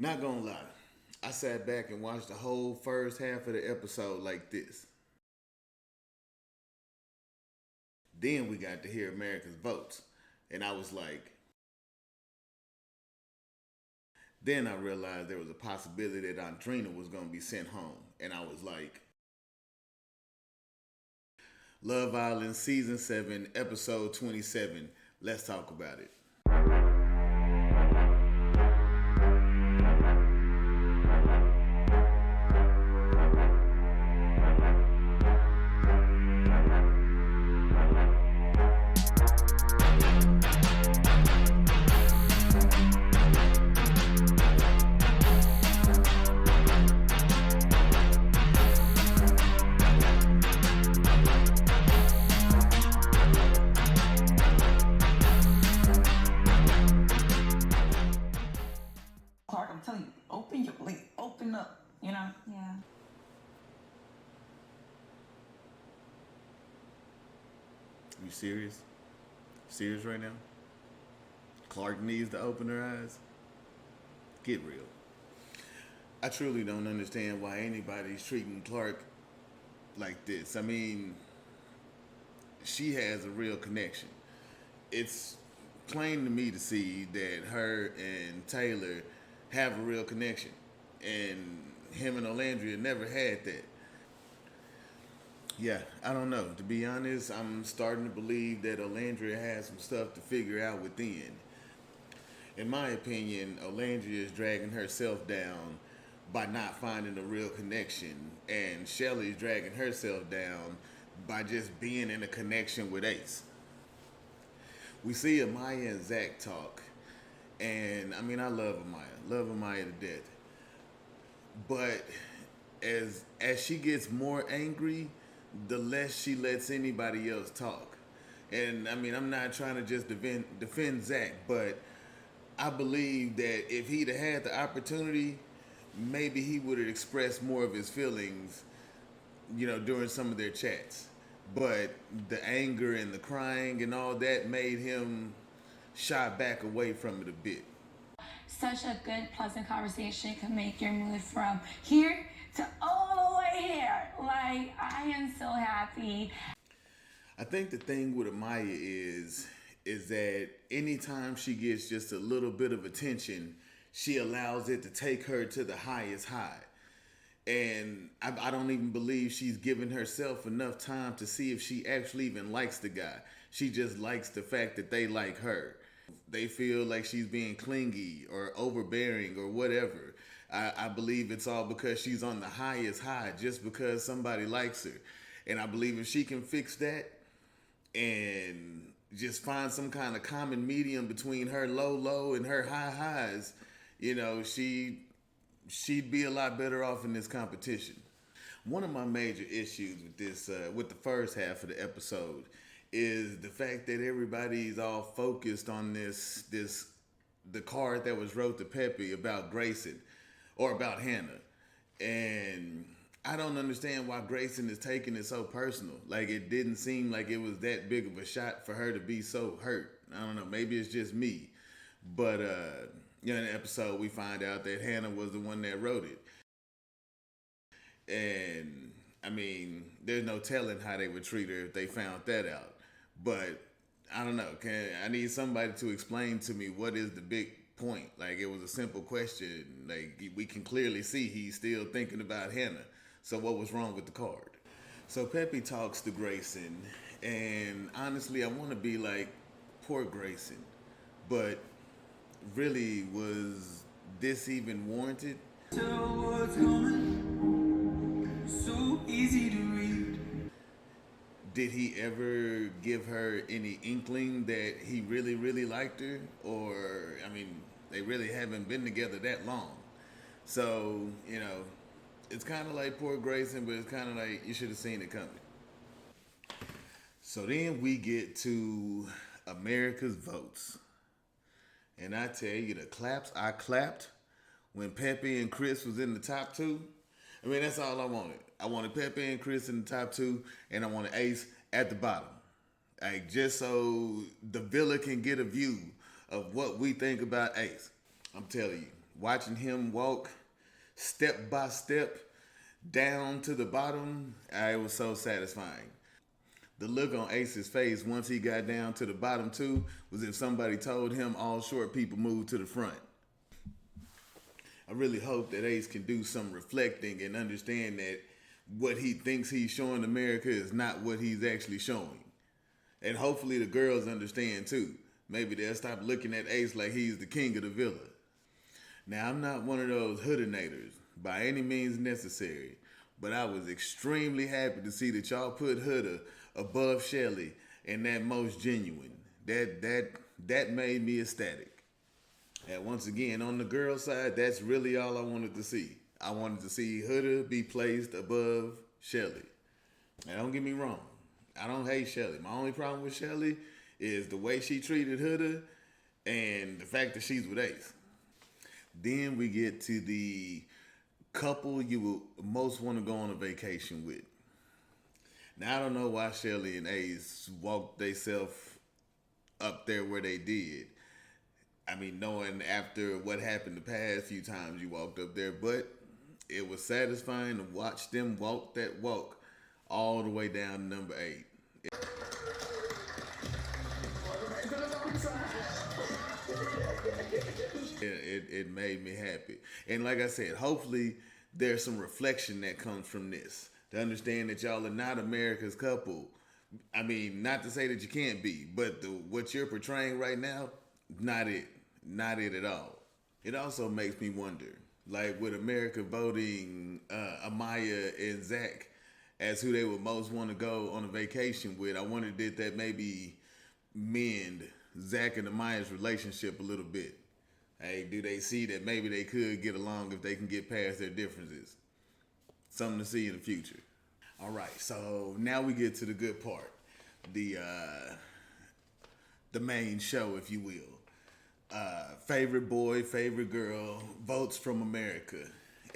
Not gonna lie, I sat back and watched the whole first half of the episode like this. Then we got to hear America's votes. And I was like, then I realized there was a possibility that Andrina was going to be sent home. And I was like, Love Island Season 7, Episode 27. Let's talk about it. Open up, you know? Yeah. You serious? Serious right now? Clark needs to open her eyes? Get real. I truly don't understand why anybody's treating Clark like this. I mean, she has a real connection. It's plain to me to see that her and Taylor have a real connection. And him and Olandria never had that. Yeah, I don't know. To be honest, I'm starting to believe that Olandria has some stuff to figure out within. In my opinion, Olandria is dragging herself down by not finding a real connection, and Shelly's dragging herself down by just being in a connection with Ace. We see Amaya and Zach talk, and I mean, I love Amaya to death. But as she gets more angry, the less she lets anybody else talk. And I mean, I'm not trying to just defend Zach, but I believe that if he'd have had the opportunity, maybe he would have expressed more of his feelings, during some of their chats. But the anger and the crying and all that made him shy back away from it a bit. Such a good, pleasant conversation can make your mood from here to all the way here. Like, I am so happy. I think the thing with Amaya is that anytime she gets just a little bit of attention, she allows it to take her to the highest high. And I don't even believe she's given herself enough time to see if she actually even likes the guy. She just likes the fact that they like her. They feel like she's being clingy or overbearing or whatever. I believe it's all because she's on the highest high just because somebody likes her. And I believe if she can fix that and just find some kind of common medium between her low and her high highs, she'd be a lot better off in this competition. One of my major issues with this, with the first half of the episode, is the fact that everybody's all focused on the card that was wrote to Pepe about Grayson or about Hannah. And I don't understand why Grayson is taking it so personal. Like, it didn't seem like it was that big of a shot for her to be so hurt. I don't know, maybe it's just me. But, in the episode, we find out that Hannah was the one that wrote it. And, I mean, there's no telling how they would treat her if they found that out. But I don't know. I need somebody to explain to me what is the big point. Like, it was a simple question. Like, we can clearly see he's still thinking about Hannah. So what was wrong with the card? So Pepe talks to Grayson, and honestly, I want to be like, poor Grayson. But really, was this even warranted? So what's coming? So easy to read. Did he ever give her any inkling that he really, really liked her? Or, I mean, they really haven't been together that long. So, it's kind of like poor Grayson, but it's kind of like you should have seen it coming. So then we get to America's votes. And I tell you, the claps I clapped when Pepe and Chris was in the top two. I mean, that's all I wanted. I wanted Pepe and Chris in the top two, and I wanted Ace at the bottom. Like, just so the villa can get a view of what we think about Ace. I'm telling you, watching him walk step by step down to the bottom, it was so satisfying. The look on Ace's face once he got down to the bottom too was if somebody told him all short people move to the front. I really hope that Ace can do some reflecting and understand that what he thinks he's showing America is not what he's actually showing. And hopefully the girls understand too. Maybe they'll stop looking at Ace like he's the king of the villa. Now, I'm not one of those hoodinators by any means necessary, but I was extremely happy to see that y'all put Huda above Shelly and that most genuine. That made me ecstatic. And once again, on the girl side, that's really all I wanted to see. I wanted to see Huda be placed above Shelly. And don't get me wrong, I don't hate Shelly. My only problem with Shelly is the way she treated Huda and the fact that she's with Ace. Then we get to the couple you will most want to go on a vacation with. Now, I don't know why Shelly and Ace walked themselves up there where they did. I mean, knowing after what happened the past few times you walked up there, but it was satisfying to watch them walk that walk all the way down to number 8. It made me happy. And like I said, hopefully there's some reflection that comes from this. To understand that y'all are not America's couple. I mean, not to say that you can't be, but what you're portraying right now, not it. Not it at all. It also makes me wonder, like with America voting Amaya and Zach as who they would most want to go on a vacation with, I wonder did that maybe mend Zach and Amaya's relationship a little bit? Hey, do they see that maybe they could get along if they can get past their differences? Something to see in the future. All right, so now we get to the good part. The main show, if you will. Favorite boy, favorite girl, votes from America.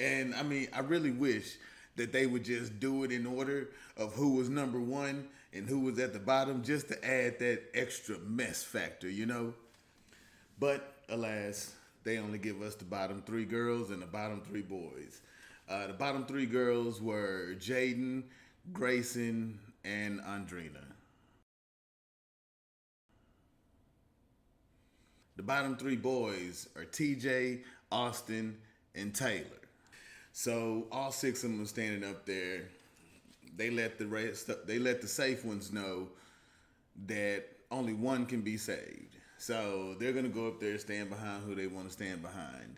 And I mean, I really wish that they would just do it in order of who was number 1 and who was at the bottom, just to add that extra mess factor, you know? But alas, they only give us the bottom 3 girls and the bottom 3 boys. The bottom 3 girls were Jaden, Grayson, and Andrina. The bottom 3 boys are TJ, Austin, and Taylor. So all 6 of them are standing up there. They let the safe ones know that only one can be saved. So they're gonna go up there, stand behind who they want to stand behind.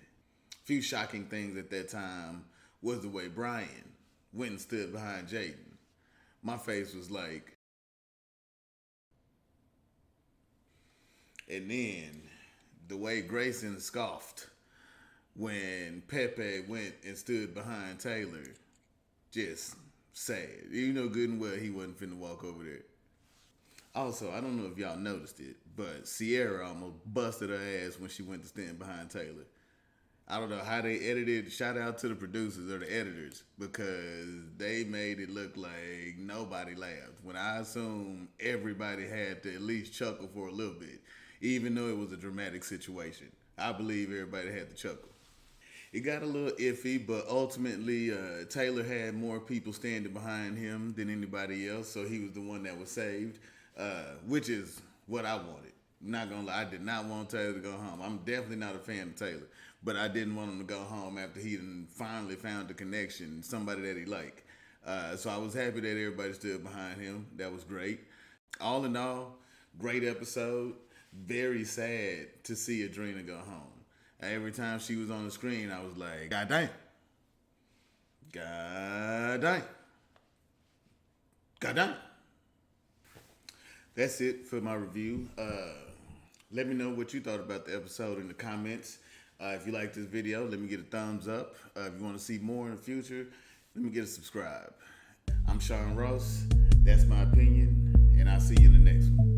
A few shocking things at that time was the way Brian went and stood behind Jaden. My face was like, and then the way Grayson scoffed when Pepe went and stood behind Taylor, just sad. You know good and well he wasn't finna walk over there. Also, I don't know if y'all noticed it, but Sierra almost busted her ass when she went to stand behind Taylor. I don't know how they edited. Shout out to the producers or the editors, because they made it look like nobody laughed, when I assume everybody had to at least chuckle for a little bit, even though it was a dramatic situation. I believe everybody had to chuckle. It got a little iffy, but ultimately Taylor had more people standing behind him than anybody else, so he was the one that was saved, which is what I wanted. I'm not gonna lie, I did not want Taylor to go home. I'm definitely not a fan of Taylor, but I didn't want him to go home after he finally found a connection, somebody that he liked. So I was happy that everybody stood behind him. That was great. All in all, great episode. Very sad to see Adrena go home. Every time she was on the screen, I was like, God dang. God dang. God dang. That's it for my review. Let me know what you thought about the episode in the comments. If you like this video, let me get a thumbs up. If you want to see more in the future, let me get a subscribe. I'm Sean Ross. That's my opinion, and I'll see you in the next one.